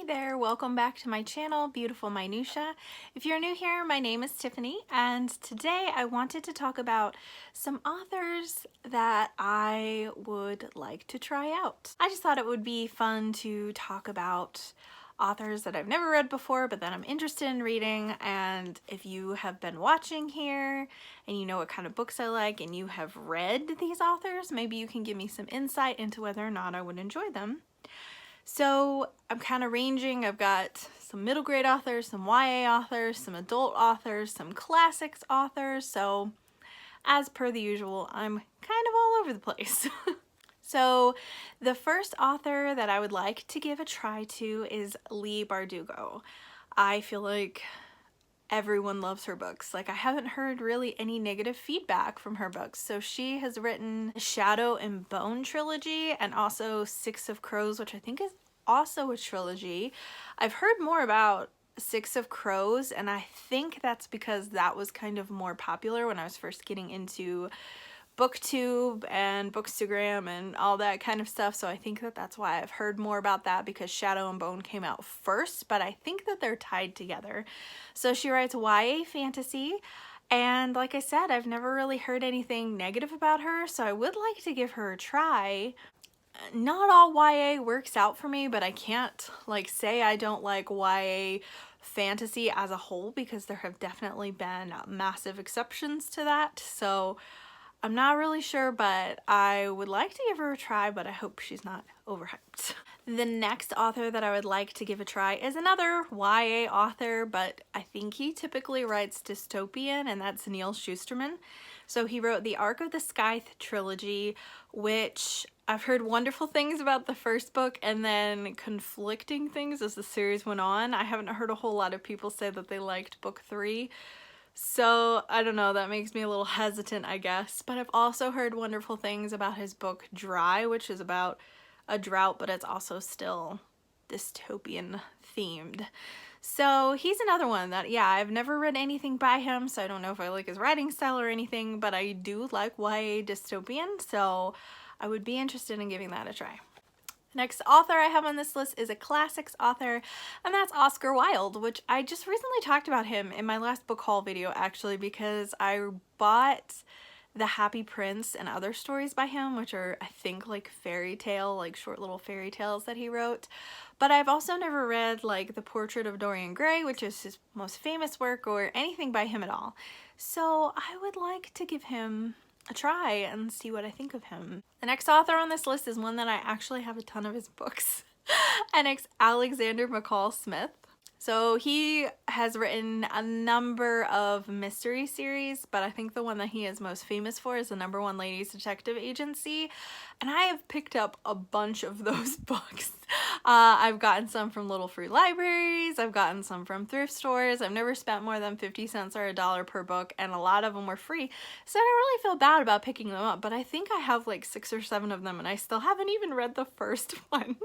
Hey there, welcome back to my channel, Beautiful Minutia. If you're new here, my name is Tiffany, and today I wanted to talk about some authors that I would like to try out. I just thought it would be fun to talk about authors that I've never read before but that I'm interested in reading, and if you have been watching here and you know what kind of books I like and you have read these authors, maybe you can give me some insight into whether or not I would enjoy them. So I'm kind of ranging. I've got some middle grade authors, some YA authors, some adult authors, some classics authors. So as per the usual, I'm kind of all over the place. So the first author that I would like to give a try to is Leigh Bardugo. I feel like everyone loves her books. Like, I haven't heard really any negative feedback from her books. So she has written Shadow and Bone trilogy and also Six of Crows, which I think is also a trilogy. I've heard more about Six of Crows, and I think that's because that was kind of more popular when I was first getting into BookTube and Bookstagram and all that kind of stuff, so I think that that's why I've heard more about that, because Shadow and Bone came out first, but I think that they're tied together. So she writes YA fantasy, and like I said, I've never really heard anything negative about her, so I would like to give her a try. Not all YA works out for me, but I can't like say I don't like YA fantasy as a whole, because there have definitely been massive exceptions to that. So I'm not really sure, but I would like to give her a try, but I hope she's not overhyped. The next author that I would like to give a try is another YA author, but I think he typically writes dystopian, and that's Neal Shusterman. So he wrote the Ark of the Scythe trilogy, which I've heard wonderful things about the first book and then conflicting things as the series went on. I haven't heard a whole lot of people say that they liked book 3. So I don't know, that makes me a little hesitant, I guess. But I've also heard wonderful things about his book Dry, which is about a drought, but it's also still dystopian themed. So he's another one that, yeah, I've never read anything by him, so I don't know if I like his writing style or anything, but I do like YA dystopian, so I would be interested in giving that a try. Next author I have on this list is a classics author, and that's Oscar Wilde, which I just recently talked about him in my last book haul video, actually, because I bought The Happy Prince and other stories by him, which are, I think, like fairy tale, like short little fairy tales that he wrote. But I've also never read like The Portrait of Dorian Gray, which is his most famous work, or anything by him at all. So I would like to give him a try and see what I think of him. The next author on this list is one that I actually have a ton of his books, and it's Alexander McCall Smith. So he has written a number of mystery series, but I think the one that he is most famous for is the #1 Ladies Detective Agency, and I have picked up a bunch of those books. I've gotten some from little free libraries, I've gotten some from thrift stores. I've never spent more than 50 cents or $1 per book, and a lot of them were free, so I don't really feel bad about picking them up, but I think I have like 6 or 7 of them, and I still haven't even read the first one.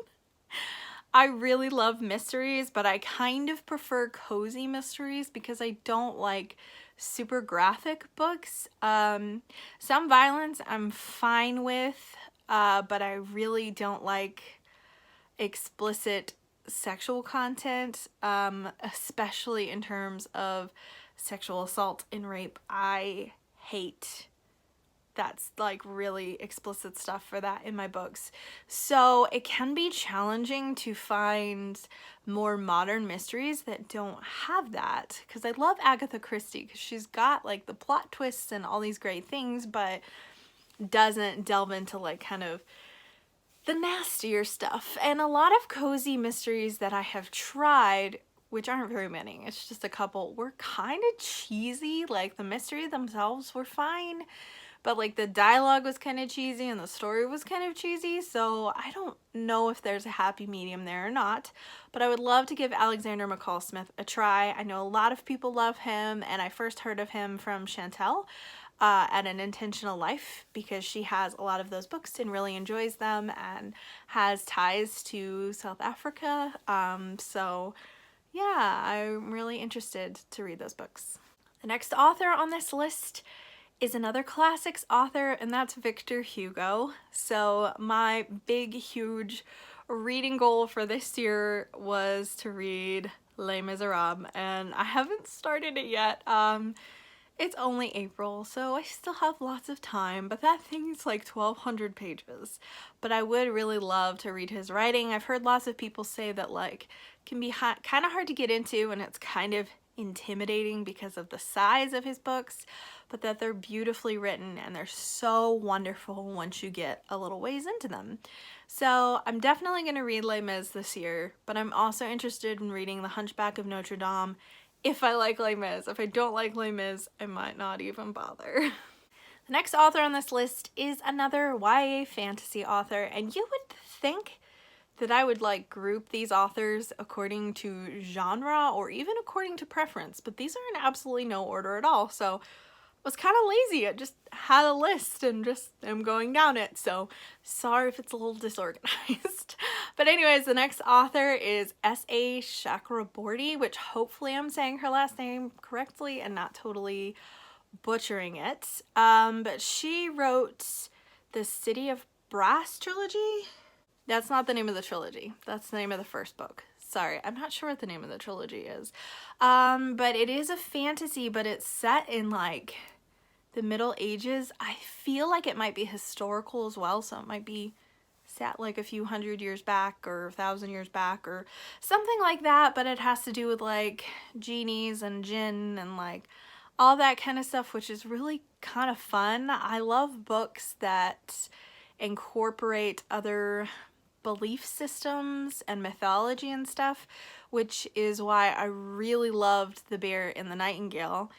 I really love mysteries, but I kind of prefer cozy mysteries because I don't like super graphic books. Some violence I'm fine with, but I really don't like explicit sexual content, especially in terms of sexual assault and rape. I hate that's like really explicit stuff for that in my books. So it can be challenging to find more modern mysteries that don't have that, because I love Agatha Christie because she's got like the plot twists and all these great things, but doesn't delve into like kind of the nastier stuff. And a lot of cozy mysteries that I have tried, which aren't very many, it's just a couple, were kind of cheesy. Like the mystery themselves were fine, but like the dialogue was kind of cheesy and the story was kind of cheesy, so I don't know if there's a happy medium there or not. But I would love to give Alexander McCall Smith a try. I know a lot of people love him, and I first heard of him from Chantel at An Intentional Life, because she has a lot of those books and really enjoys them and has ties to South Africa. So yeah, I'm really interested to read those books. The next author on this list is another classics author, and that's Victor Hugo. So my big, huge reading goal for this year was to read Les Miserables, and I haven't started it yet. It's only April, so I still have lots of time, but that thing's like 1,200 pages. But I would really love to read his writing. I've heard lots of people say that like can be kind of hard to get into, and it's kind of intimidating because of the size of his books, but that they're beautifully written and they're so wonderful once you get a little ways into them. So I'm definitely going to read Les Mis this year, but I'm also interested in reading The Hunchback of Notre Dame if I like Les Mis. If I don't like Les Mis, I might not even bother. The next author on this list is another YA fantasy author, and you would think that I would like group these authors according to genre or even according to preference, but these are in absolutely no order at all. So I was kind of lazy. I just had a list and just am going down it, so sorry if it's a little disorganized. But anyways, the next author is S.A. Chakraborty, which hopefully I'm saying her last name correctly and not totally butchering it. But she wrote the City of Brass trilogy. That's not the name of the trilogy. That's the name of the first book. Sorry, I'm not sure what the name of the trilogy is. But it is a fantasy, but it's set in like the Middle Ages. I feel like it might be historical as well, so it might be set like a few hundred years back or 1,000 years back or something like that, but it has to do with like genies and jinn and like all that kind of stuff, which is really kind of fun. I love books that incorporate other belief systems and mythology and stuff, which is why I really loved The Bear and the Nightingale.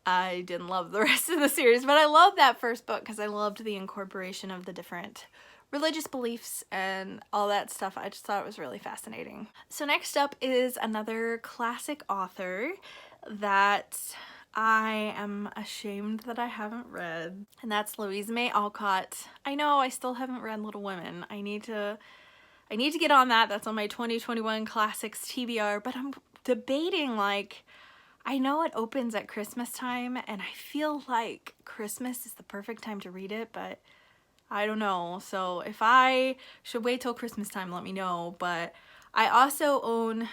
I didn't love the rest of the series, but I loved that first book because I loved the incorporation of the different religious beliefs and all that stuff. I just thought it was really fascinating. So next up is another classic author that I am ashamed that I haven't read, and that's Louisa May Alcott. I know I still haven't read Little Women. I need to get on that. That's on my 2021 classics TBR, but I'm debating, like, I know it opens at Christmas time and I feel like Christmas is the perfect time to read it, but I don't know. So if I should wait till Christmas time, let me know. But I also own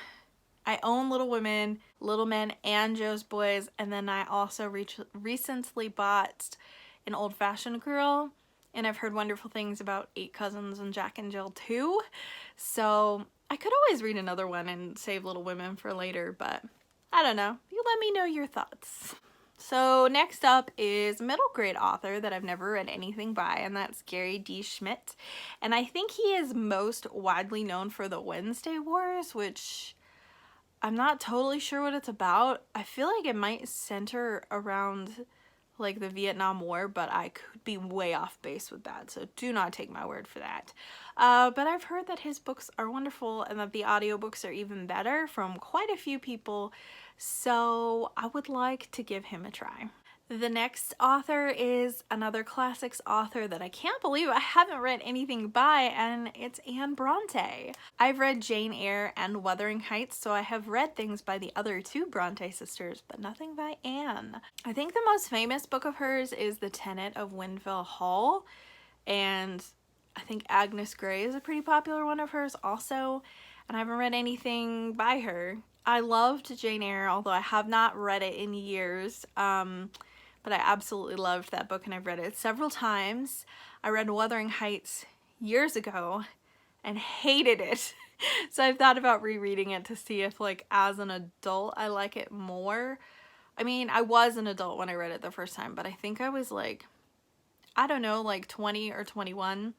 Little Women, Little Men, and Joe's Boys, and then I also recently bought An Old-Fashioned Girl, and I've heard wonderful things about Eight Cousins and Jack and Jill too. So I could always read another one and save Little Women for later, but I don't know. You let me know your thoughts. So next up is a middle grade author that I've never read anything by, and that's Gary D. Schmidt. And I think he is most widely known for the Wednesday Wars, which I'm not totally sure what it's about. I feel like it might center around like the Vietnam War, but I could be way off base with that, so do not take my word for that. But I've heard that his books are wonderful and that the audiobooks are even better from quite a few people, so I would like to give him a try. The next author is another classics author that I can't believe I haven't read anything by, and it's Anne Bronte. I've read Jane Eyre and Wuthering Heights, so I have read things by the other two Bronte sisters, but nothing by Anne. I think the most famous book of hers is The Tenant of Windville Hall, and I think Agnes Grey is a pretty popular one of hers also, and I haven't read anything by her. I loved Jane Eyre, although I have not read it in years. But I absolutely loved that book and I've read it several times. I read Wuthering Heights years ago and hated it. So I've thought about rereading it to see if, like, as an adult I like it more. I mean, I was an adult when I read it the first time, but I think I was like, I don't know, like 20 or 21,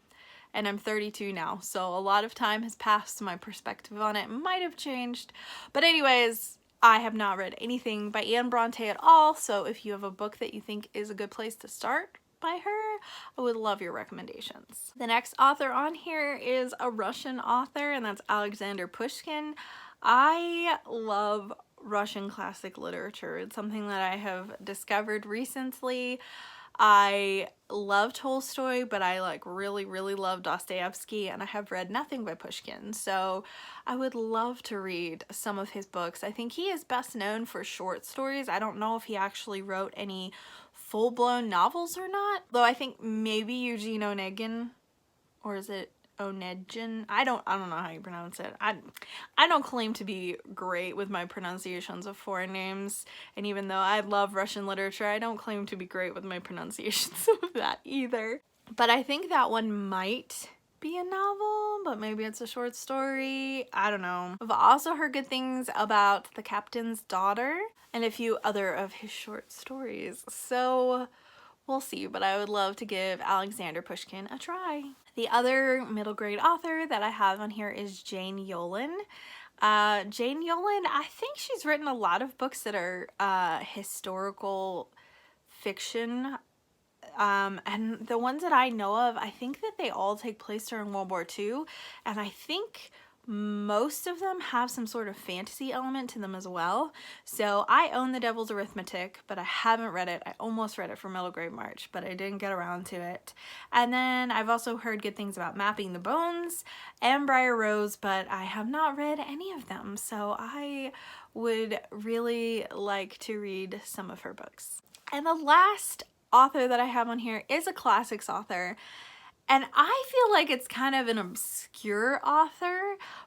and I'm 32 now. So a lot of time has passed. My perspective on it might have changed. But anyways, I have not read anything by Anne Bronte at all, so if you have a book that you think is a good place to start by her, I would love your recommendations. The next author on here is a Russian author, and that's Alexander Pushkin. I love Russian classic literature. It's something that I have discovered recently. I love Tolstoy, but I like really love Dostoevsky, and I have read nothing by Pushkin, so I would love to read some of his books. I think he is best known for short stories. I don't know if he actually wrote any full-blown novels or not, though I think maybe Eugene Onegin, or is it Onegin. I don't know how you pronounce it. I don't claim to be great with my pronunciations of foreign names, and even though I love Russian literature, I don't claim to be great with my pronunciations of that either. But I think that one might be a novel, but maybe it's a short story. I don't know. I've also heard good things about The Captain's Daughter and a few other of his short stories. So we'll see, but I would love to give Alexander Pushkin a try. The other middle grade author that I have on here is Jane Yolen. Jane Yolen, I think she's written a lot of books that are historical fiction. And the ones that I know of, I think that they all take place during World War II, and I think most of them have some sort of fantasy element to them as well. So I own The Devil's Arithmetic, but I haven't read it. I almost read it for middle grade March, but I didn't get around to it. And then I've also heard good things about Mapping the Bones and Briar Rose, but I have not read any of them. So I would really like to read some of her books. And the last author that I have on here is a classics author. And I feel like it's kind of an obscure author,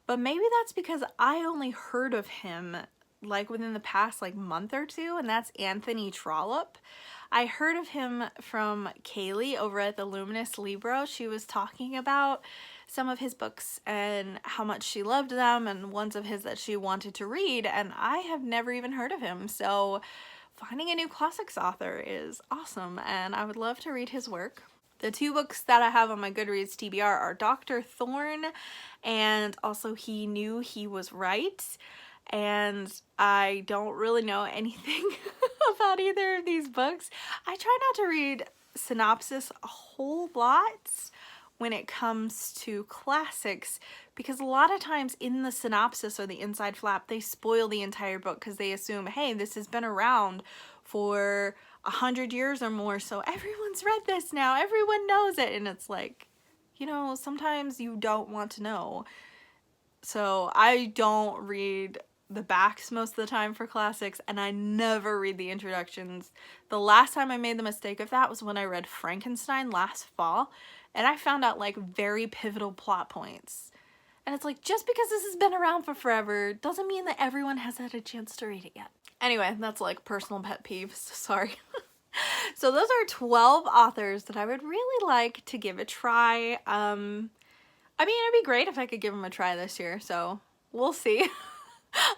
but maybe that's because I only heard of him like within the past like month or two, and that's Anthony Trollope. I heard of him from Kaylee over at the Luminous Libro. She was talking about some of his books and how much she loved them and ones of his that she wanted to read, and I have never even heard of him. So finding a new classics author is awesome, and I would love to read his work. The two books that I have on my Goodreads TBR are Dr. Thorne and also He Knew He Was Right. And I don't really know anything about either of these books. I try not to read synopsis a whole lot when it comes to classics, because a lot of times in the synopsis or the inside flap, they spoil the entire book because they assume, hey, this has been around for 100 years or more, so everyone's read this now, everyone knows it. And it's like, you know, sometimes you don't want to know. So I don't read the backs most of the time for classics, and I never read the introductions. The last time I made the mistake of that was when I read Frankenstein last fall, and I found out like very pivotal plot points. And it's like, just because this has been around for forever doesn't mean that everyone has had a chance to read it yet. Anyway, that's like personal pet peeves, sorry. So those are 12 authors that I would really like to give a try. I mean, it'd be great if I could give them a try this year, so we'll see.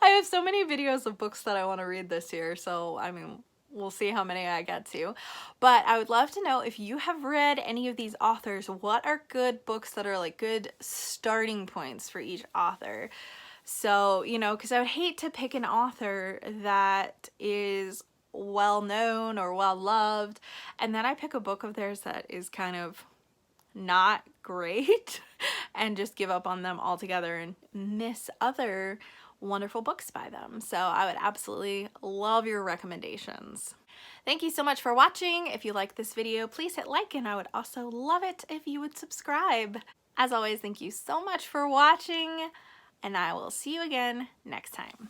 I have so many videos of books that I want to read this year, so I mean, we'll see how many I get to. But I would love to know if you have read any of these authors. What are good books that are like good starting points for each author? So, you know, because I would hate to pick an author that is well known or well loved, and then I pick a book of theirs that is kind of not great and just give up on them altogether and miss other wonderful books by them. So I would absolutely love your recommendations. Thank you so much for watching. If you like this video, please hit like, and I would also love it if you would subscribe. As always, thank you so much for watching, and I will see you again next time.